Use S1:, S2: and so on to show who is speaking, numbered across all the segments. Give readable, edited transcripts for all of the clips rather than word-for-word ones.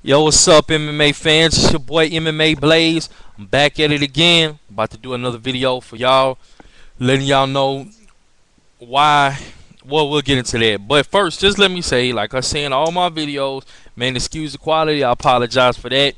S1: Yo, what's up, MMA fans? It's your boy MMA Blaze. I'm back at it again. About to do another video for y'all, letting y'all know why. Well, we'll get into that. But first, just let me say, like I say in all my videos, man, excuse the quality. I apologize for that.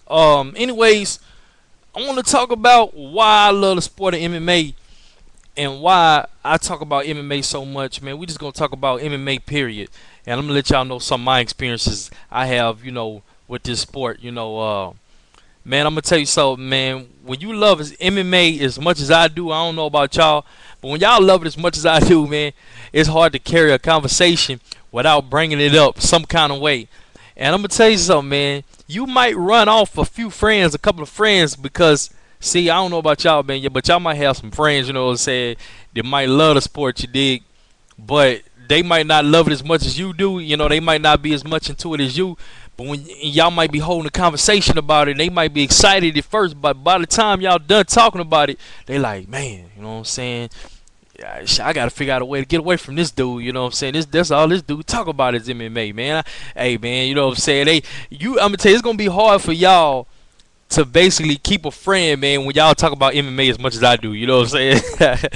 S1: Anyways, I want to talk about why I love the sport of MMA and why I talk about MMA so much, man. We just gonna talk about MMA, period. And I'm gonna let y'all know some of my experiences I have, with this sport. Man, I'm gonna tell you something, man. When you love MMA as much as I do, I don't know about y'all, but when y'all love it as much as I do, man, it's hard to carry a conversation without bringing it up some kind of way. And I'm gonna tell you something, man. You might run off a couple of friends, because see, I don't know about y'all, man, yeah, but y'all might have some friends, you know what I'm saying, that might love the sport, you dig, but they might not love it as much as you do. They might not be as much into it as you. But when y'all might be holding a conversation about it, they might be excited at first, but by the time y'all done talking about it, they like, man, you know what I'm saying? Yeah, I gotta figure out a way to get away from this dude. You know what I'm saying? That's all this dude talk about is MMA, man. Hey, man, you know what I'm saying? I'm gonna tell you, it's gonna be hard for y'all to basically keep a friend, man, when y'all talk about MMA as much as I do, you know what I'm saying?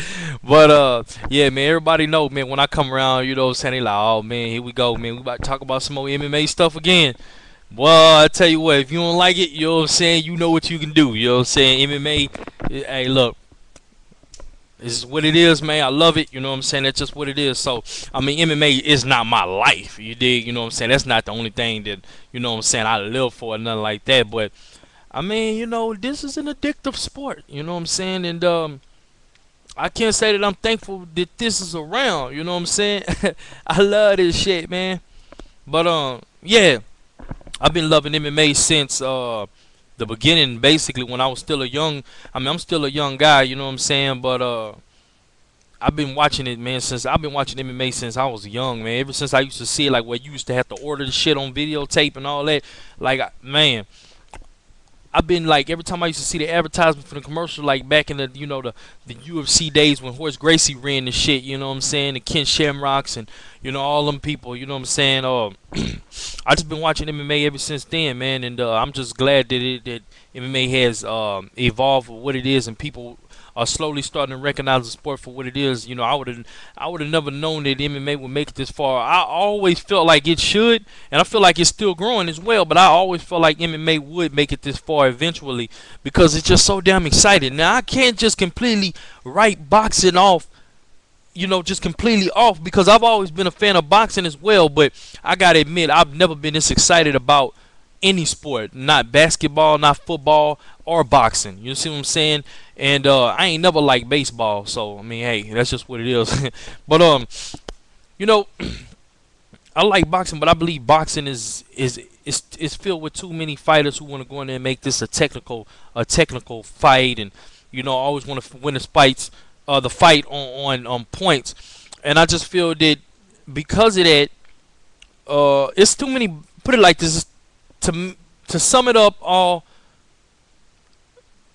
S1: But yeah, man, everybody know, man, when I come around, you know what I'm saying, they like, oh man, here we go, man, we about to talk about some more MMA stuff again. Well, I tell you what, if you don't like it, you know what I'm saying, you know what you can do, you know what I'm saying? MMA, hey, look, this is what it is, man. I love it, you know what I'm saying? That's just what it is. So, I mean, MMA is not my life, you dig, you know what I'm saying? That's not the only thing that, you know what I'm saying, I live for or nothing like that, but I mean, this is an addictive sport, you know what I'm saying? And I can't say that I'm thankful that this is around, you know what I'm saying? I love this shit, man. But yeah, I've been loving MMA since the beginning, basically, when I was still I'm still a young guy, you know what I'm saying? But I've been watching it, man, since I've been watching MMA since I was young, man. Ever since I used to see it, like, where you used to have to order the shit on videotape and all that. Like, man, I've been like, every time I used to see the advertisement for the commercial, like back in the UFC days when Horace Gracie ran the shit, you know what I'm saying, the Ken Shamrocks and all them people, you know what I'm saying. I just been watching MMA ever since then, man, and I'm just glad that MMA has evolved for what it is, and people are slowly starting to recognize the sport for what it is. I would have never known that MMA would make it this far. I always felt like it should, and I feel like it's still growing as well. But I always felt like MMA would make it this far eventually, because it's just so damn exciting. Now I can't just completely write boxing off, just completely off, because I've always been a fan of boxing as well. But I gotta admit, I've never been this excited about any sport, not basketball, not football, or boxing. You see what I'm saying? And I ain't never liked baseball, so I mean, hey, that's just what it is. But you know, I like boxing, but I believe boxing is filled with too many fighters who want to go in there and make this a technical fight, and always want to win the fight on points. And I just feel that because of that, it's too many. Put it like this: to sum it up, all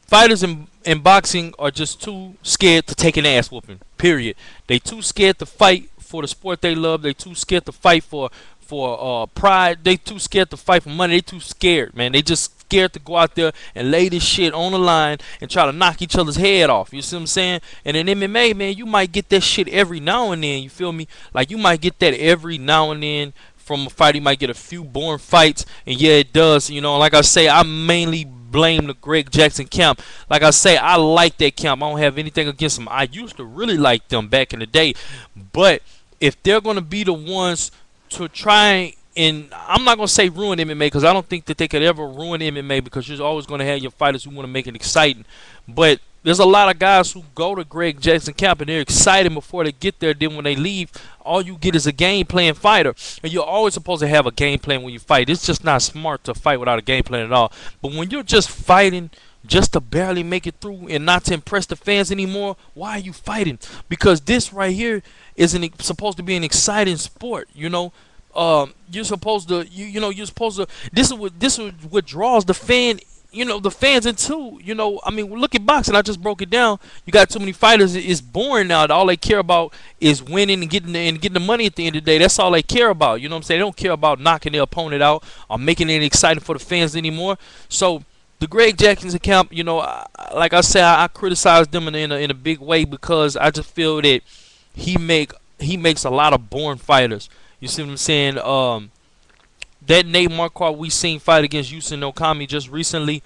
S1: fighters in boxing are just too scared to take an ass whooping. Period. They too scared to fight for the sport they love. They too scared to fight for pride. They too scared to fight for money. They too scared, man. They just scared to go out there and lay this shit on the line and try to knock each other's head off. You see what I'm saying? And in MMA, man, you might get that shit every now and then. You feel me? Like, you might get that every now and then from a fight. You might get a few boring fights, and yeah, it does. Like I say, I mainly blame the Greg Jackson camp. Like I say, I like that camp. I don't have anything against them. I used to really like them back in the day. But if they're going to be the ones to try, and I'm not going to say ruin MMA, because I don't think that they could ever ruin MMA, because you're always going to have your fighters who want to make it exciting. But there's a lot of guys who go to Greg Jackson camp and they're excited before they get there. Then when they leave, all you get is a game plan fighter. And you're always supposed to have a game plan when you fight. It's just not smart to fight without a game plan at all. But when you're just fighting just to barely make it through and not to impress the fans anymore, why are you fighting? Because this right here isn't supposed to be an exciting sport, you're supposed to, you're supposed to, this is what draws the fan the fans into, I mean, look at boxing. I just broke it down. You got too many fighters. It's boring now. All they care about is winning and getting the money at the end of the day. That's all they care about. You know what I'm saying? They don't care about knocking their opponent out or making it exciting for the fans anymore. So the Greg Jackson's account, like I said, I criticize them in a big way because I just feel that he makes a lot of boring fighters. You see what I'm saying? That Nate Marquardt we seen fight against Yusin Okami just recently,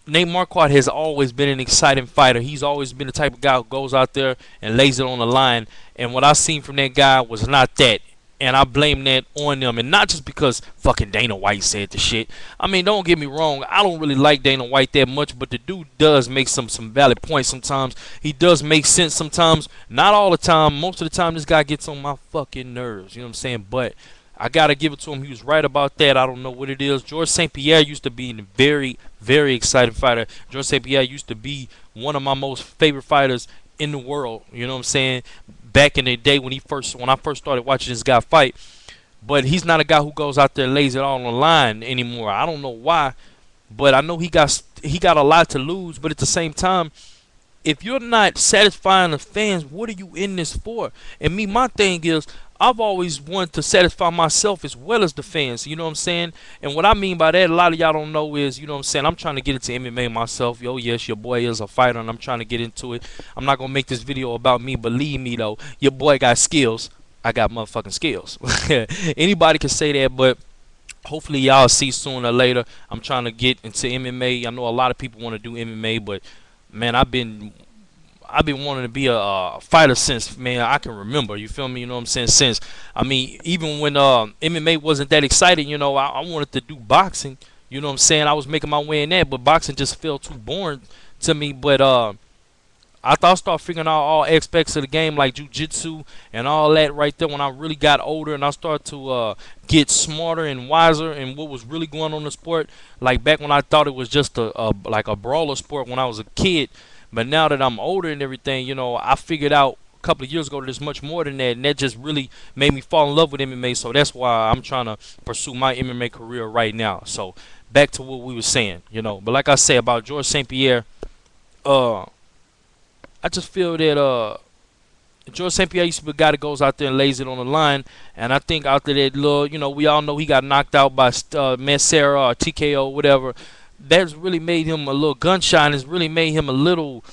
S1: Nate Marquardt has always been an exciting fighter. He's always been the type of guy who goes out there and lays it on the line. And what I seen from that guy was not that. And I blame that on them. And not just because fucking Dana White said the shit. I mean, don't get me wrong. I don't really like Dana White that much. But the dude does make some valid points sometimes. He does make sense sometimes. Not all the time. Most of the time, this guy gets on my fucking nerves. You know what I'm saying? But I got to give it to him. He was right about that. I don't know what it is. George St. Pierre used to be a very, very exciting fighter. George St. Pierre used to be one of my most favorite fighters in the world. You know what I'm saying? Back in the day when I first started watching this guy fight. But he's not a guy who goes out there and lays it all on the line anymore. I don't know why. But I know he got a lot to lose. But at the same time, if you're not satisfying the fans, what are you in this for? And me, my thing is, I've always wanted to satisfy myself as well as the fans, you know what I'm saying? And what I mean by that, a lot of y'all don't know is, you know what I'm saying, I'm trying to get into MMA myself. Yo, yes, your boy is a fighter, and I'm trying to get into it. I'm not going to make this video about me. Believe me, though, your boy got skills. I got motherfucking skills. Anybody can say that, but hopefully y'all see sooner or later. I'm trying to get into MMA. I know a lot of people want to do MMA, but, man, I've been wanting to be a fighter since, man, I can remember. You feel me? You know what I'm saying? Since, I mean, even when MMA wasn't that exciting, I wanted to do boxing. You know what I'm saying? I was making my way in that, but boxing just felt too boring to me. But I thought I started figuring out all aspects of the game, like jiu-jitsu and all that right there when I really got older and I started to get smarter and wiser in what was really going on in the sport. Like back when I thought it was just like a brawler sport when I was a kid. But now that I'm older and everything, I figured out a couple of years ago that there's much more than that. And that just really made me fall in love with MMA. So that's why I'm trying to pursue my MMA career right now. So back to what we were saying, But like I say about George St. Pierre, I just feel that George St. Pierre used to be a guy that goes out there and lays it on the line. And I think after that little, we all know he got knocked out by Mancera or TKO, whatever. That's really made him a little gun-shy and has really made him a little,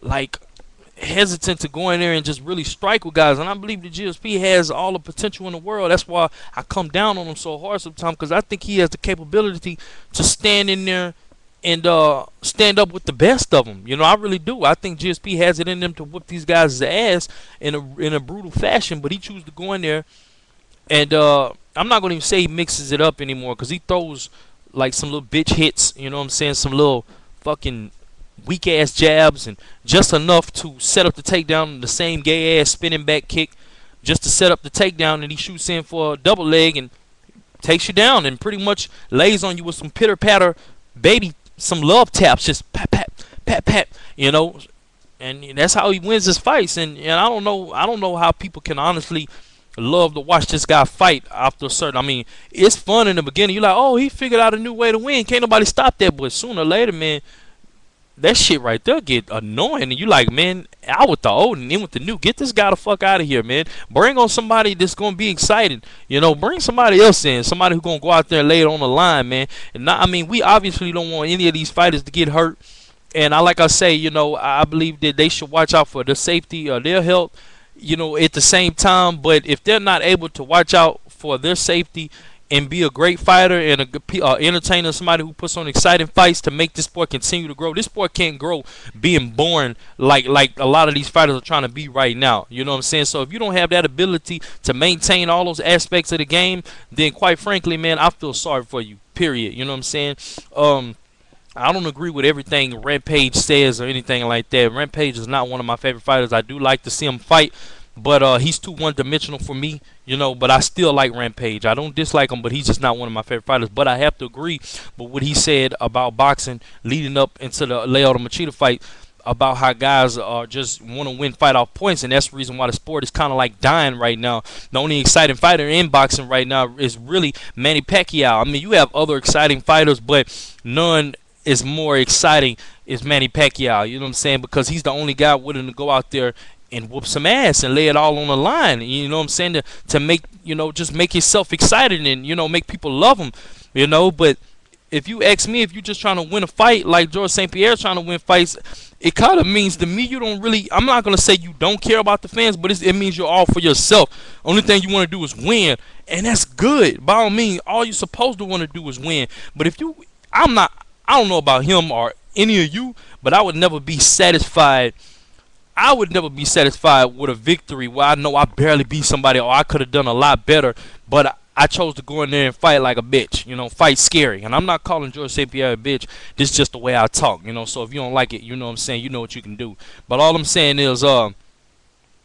S1: like, hesitant to go in there and just really strike with guys. And I believe the GSP has all the potential in the world. That's why I come down on him so hard sometimes, because I think he has the capability to stand in there and stand up with the best of them. I really do. I think GSP has it in them to whip these guys' ass in a brutal fashion, but he chooses to go in there. And I'm not going to even say he mixes it up anymore, because he throws like some little bitch hits, you know what I'm saying, some little fucking weak ass jabs, and just enough to set up the takedown, the same gay ass spinning back kick just to set up the takedown, and he shoots in for a double leg and takes you down and pretty much lays on you with some pitter patter baby, some love taps, just pat pat pat pat, and that's how he wins his fights. And I don't know how people can honestly love to watch this guy fight after a certain. I mean, it's fun in the beginning. You're like, oh, he figured out a new way to win. Can't nobody stop that. But sooner or later, man, that shit right there get annoying. And you like, man, out with the old and in with the new. Get this guy the fuck out of here, man. Bring on somebody that's going to be excited. Bring somebody else in. Somebody who's going to go out there and lay it on the line, man. And not, I mean, we obviously don't want any of these fighters to get hurt. And like I say, I believe that they should watch out for the safety of their health, at the same time. But if they're not able to watch out for their safety and be a great fighter and a good entertainer, somebody who puts on exciting fights to make this sport continue to grow, this sport can't grow being boring like a lot of these fighters are trying to be right now. You know what I'm saying? So if you don't have that ability to maintain all those aspects of the game, then quite frankly, man, I feel sorry for you, period. You know what I'm saying? I don't agree with everything Rampage says or anything like that. Rampage is not one of my favorite fighters. I do like to see him fight, but he's too one-dimensional for me, but I still like Rampage. I don't dislike him, but he's just not one of my favorite fighters. But I have to agree with what he said about boxing leading up into the Lyoto Machida fight. about how guys are just want to win fight off points, and that's the reason why the sport is kind of like dying right now. The only exciting fighter in boxing right now is really Manny Pacquiao. I mean, you have other exciting fighters, but none is more exciting is Manny Pacquiao. You know what I'm saying? Because he's the only guy willing to go out there and whoop some ass and lay it all on the line. You know what I'm saying? To make, just make himself excited and, make people love him, But if you ask me, if you're just trying to win a fight like George St. Pierre's trying to win fights, it kind of means to me you don't really, I'm not going to say you don't care about the fans, but it means you're all for yourself. Only thing you want to do is win, and that's good. By all means, all you're supposed to want to do is win. But if you, I don't know about him or any of you, but I would never be satisfied. I would never be satisfied with a victory where I know I barely beat somebody or I could have done a lot better, but I chose to go in there and fight like a bitch, fight scary. And I'm not calling George St. Pierre a bitch. This is just the way I talk, So if you don't like it, you know what I'm saying, you know what you can do. But all I'm saying is,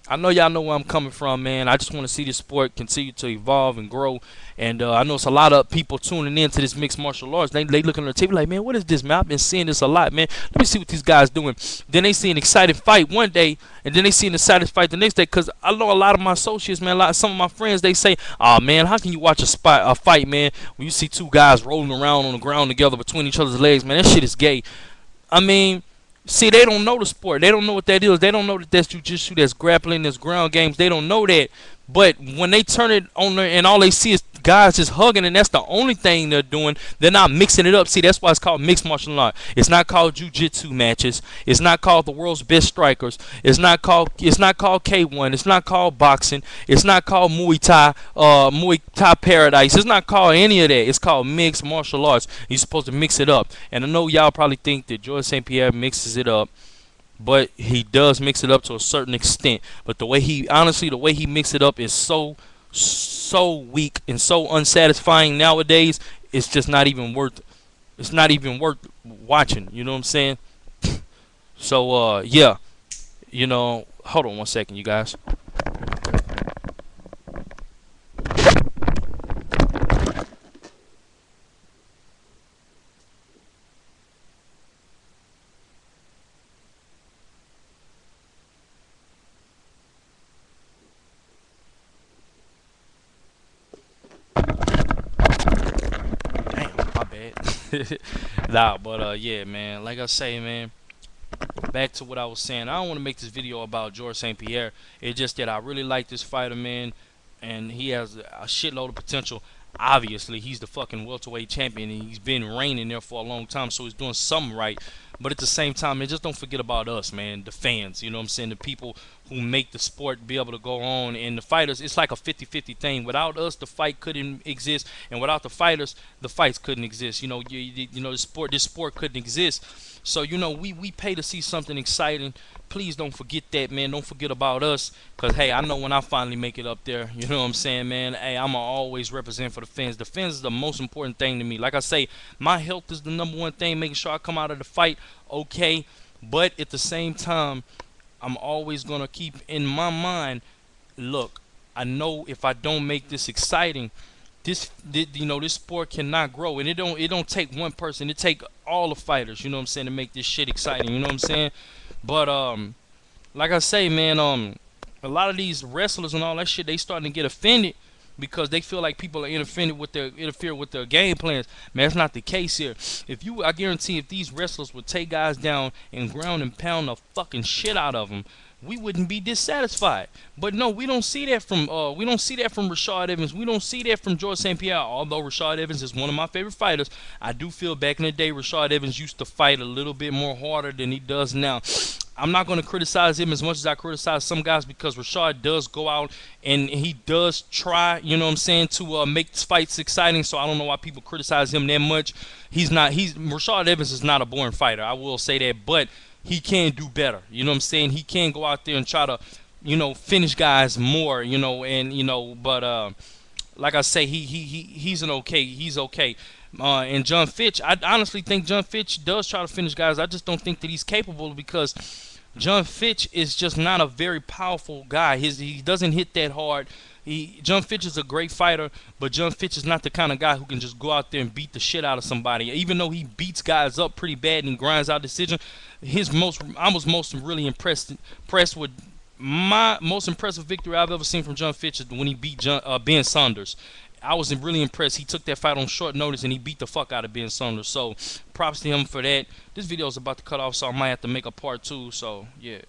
S1: I know y'all know where I'm coming from, man. I just want to see this sport continue to evolve and grow. And I know it's a lot of people tuning in to this mixed martial arts. They looking on the TV like, man, what is this, man? I've been seeing this a lot, man. Let me see what these guys doing. Then they see an exciting fight one day, and then they see an exciting fight the next day. Because I know a lot of my associates, man, some of my friends, they say, oh, man, how can you watch a fight, man, when you see two guys rolling around on the ground together between each other's legs, man? That shit is gay. I mean, see, they don't know the sport. They don't know what that is. They don't know that that's jiu-jitsu, that's grappling, that's ground games. They don't know that. But when they turn it on there and all they see is guys just hugging, and that's the only thing they're doing, they're not mixing it up. See, that's why it's called mixed martial art. It's not called jiu-jitsu matches. It's not called the world's best strikers. It's not called K1. It's not called boxing. It's not called Muay Thai Paradise. It's not called any of that. It's called mixed martial arts. You're supposed to mix it up. And I know y'all probably think that George St. Pierre mixes it up, but he does mix it up to a certain extent. But the way he mixes it up is so weak and so unsatisfying nowadays. It's just not even worth. It's not even worth watching. You know what I'm saying? So yeah, hold on one second, you guys. Nah, but yeah, man, like I say, man, back to what I was saying. I don't want to make this video about George St. Pierre. It's just that I really like this fighter, man, and he has a shitload of potential. Obviously, he's the fucking welterweight champion, and he's been reigning there for a long time, so he's doing something right. But at the same time, man, just don't forget about us, man, the fans. You know what I'm saying? The people who make the sport be able to go on, and the fighters. It's like a 50-50 thing. Without us, the fight couldn't exist, and without the fighters, the fights couldn't exist. This sport couldn't exist. So we pay to see something exciting. Please don't forget that, man. Don't forget about us, cause hey, I know when I finally make it up there, you know what I'm saying, man. Hey, I'ma always represent for the fans. The fans is the most important thing to me. Like I say, my health is the #1 thing. Making sure I come out of the fight okay, but at the same time, I'm always gonna keep in my mind. Look, I know if I don't make this exciting, this sport cannot grow, and it don't take one person. It take all the fighters, you know what I'm saying, to make this shit exciting. You know what I'm saying? But like I say, man, a lot of these wrestlers and all that shit, they starting to get offended because they feel like people are interfering with their game plans. Man, that's not the case here. I guarantee, if these wrestlers would take guys down and ground and pound the fucking shit out of them, we wouldn't be dissatisfied. But no, we don't see that from Rashad Evans. We don't see that from George St. Pierre. Although Rashad Evans is one of my favorite fighters, I do feel back in the day Rashad Evans used to fight a little bit more harder than he does now. I'm not going to criticize him as much as I criticize some guys, because Rashad does go out and he does try, you know what I'm saying, to make fights exciting. So I don't know why people criticize him that much. Rashad Evans is not a boring fighter, I will say that, but he can do better. You know what I'm saying? He can go out there and try to, finish guys more, but like I say, he's okay. And John Fitch, I honestly think John Fitch does try to finish guys. I just don't think that he's capable, because John Fitch is just not a very powerful guy. He doesn't hit that hard. John Fitch is a great fighter, but John Fitch is not the kind of guy who can just go out there and beat the shit out of somebody. Even though he beats guys up pretty bad and grinds out decision, I was most really impressed with my most impressive victory I've ever seen from John Fitch is when he beat Ben Saunders. I was really impressed. He took that fight on short notice and he beat the fuck out of Ben Saunders. So props to him for that. This video is about to cut off, so I might have to make a part 2. So yeah.